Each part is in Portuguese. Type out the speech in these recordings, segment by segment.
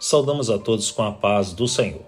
Saudamos a todos com a paz do Senhor.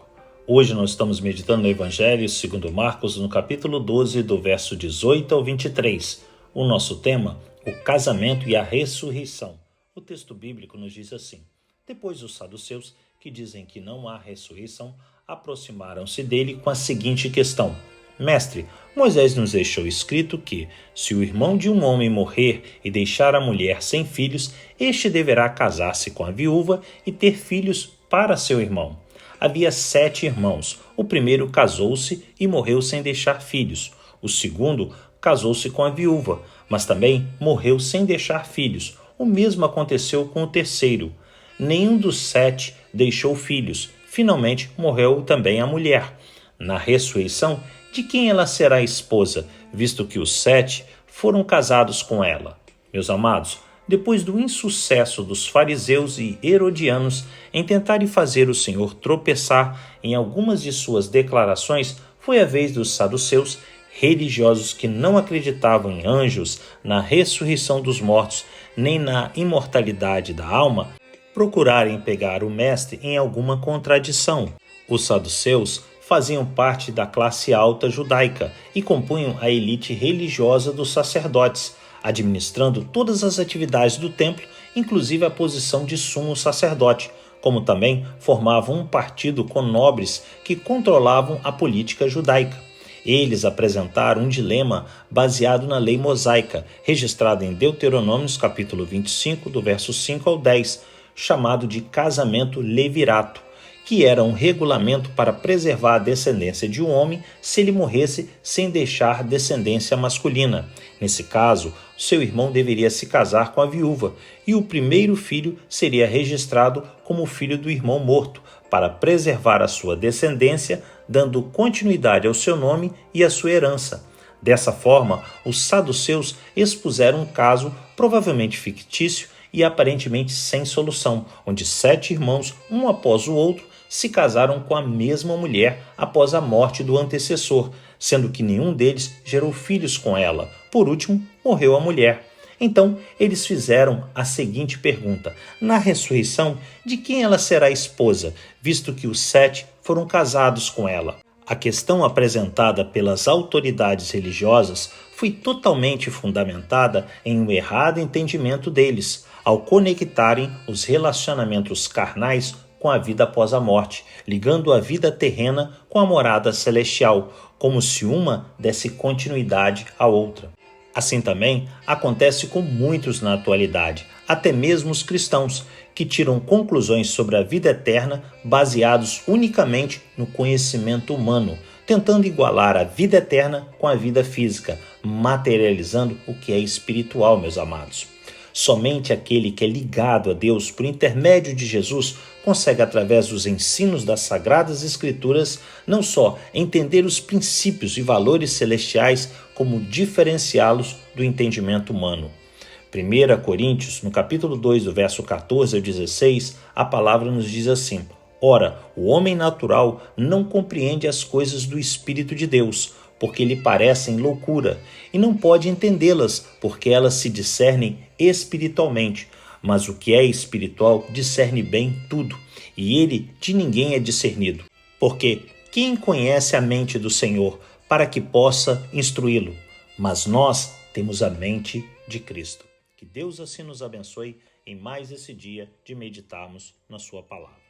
Hoje nós estamos meditando no Evangelho segundo Marcos, no capítulo 12, do verso 18 ao 23. O nosso tema, o casamento e a ressurreição. O texto bíblico nos diz assim: Depois os saduceus, que dizem que não há ressurreição, aproximaram-se dele com a seguinte questão: Mestre, Moisés nos deixou escrito que, se o irmão de um homem morrer e deixar a mulher sem filhos, este deverá casar-se com a viúva e ter filhos para seu irmão. Havia 7 irmãos. O primeiro casou-se e morreu sem deixar filhos. O segundo casou-se com a viúva, mas também morreu sem deixar filhos. O mesmo aconteceu com o terceiro. Nenhum dos 7 deixou filhos. Finalmente morreu também a mulher. Na ressurreição, de quem ela será esposa, visto que os 7 foram casados com ela? Meus amados, depois do insucesso dos fariseus e herodianos em tentarem fazer o Senhor tropeçar em algumas de suas declarações, foi a vez dos saduceus, religiosos que não acreditavam em anjos, na ressurreição dos mortos, nem na imortalidade da alma, procurarem pegar o mestre em alguma contradição. Os saduceus faziam parte da classe alta judaica e compunham a elite religiosa dos sacerdotes, administrando todas as atividades do templo, inclusive a posição de sumo sacerdote, como também formavam um partido com nobres que controlavam a política judaica. Eles apresentaram um dilema baseado na lei mosaica, registrada em Deuteronômios capítulo 25, do verso 5 ao 10, chamado de casamento levirato, que era um regulamento para preservar a descendência de um homem se ele morresse sem deixar descendência masculina. Nesse caso, seu irmão deveria se casar com a viúva e o primeiro filho seria registrado como filho do irmão morto, para preservar a sua descendência, dando continuidade ao seu nome e à sua herança. Dessa forma, os saduceus expuseram um caso provavelmente fictício e aparentemente sem solução, onde 7 irmãos, um após o outro, se casaram com a mesma mulher após a morte do antecessor, sendo que nenhum deles gerou filhos com ela. Por último, morreu a mulher. Então, eles fizeram a seguinte pergunta: na ressurreição, de quem ela será esposa, visto que os 7 foram casados com ela? A questão apresentada pelas autoridades religiosas foi totalmente fundamentada em um errado entendimento deles, ao conectarem os relacionamentos carnais com a vida após a morte, ligando a vida terrena com a morada celestial, como se uma desse continuidade à outra. Assim também acontece com muitos na atualidade, até mesmo os cristãos, que tiram conclusões sobre a vida eterna baseados unicamente no conhecimento humano, tentando igualar a vida eterna com a vida física, materializando o que é espiritual, meus amados. Somente aquele que é ligado a Deus por intermédio de Jesus consegue, através dos ensinos das Sagradas Escrituras, não só entender os princípios e valores celestiais, como diferenciá-los do entendimento humano. 1 Coríntios, no capítulo 2, do verso 14 ao 16, a palavra nos diz assim: Ora, o homem natural não compreende as coisas do Espírito de Deus, porque lhe parecem loucura, e não pode entendê-las, porque elas se discernem espiritualmente. Mas o que é espiritual discerne bem tudo, e ele de ninguém é discernido. Porque quem conhece a mente do Senhor, para que possa instruí-lo? Mas nós temos a mente de Cristo. Que Deus assim nos abençoe em mais esse dia de meditarmos na sua palavra.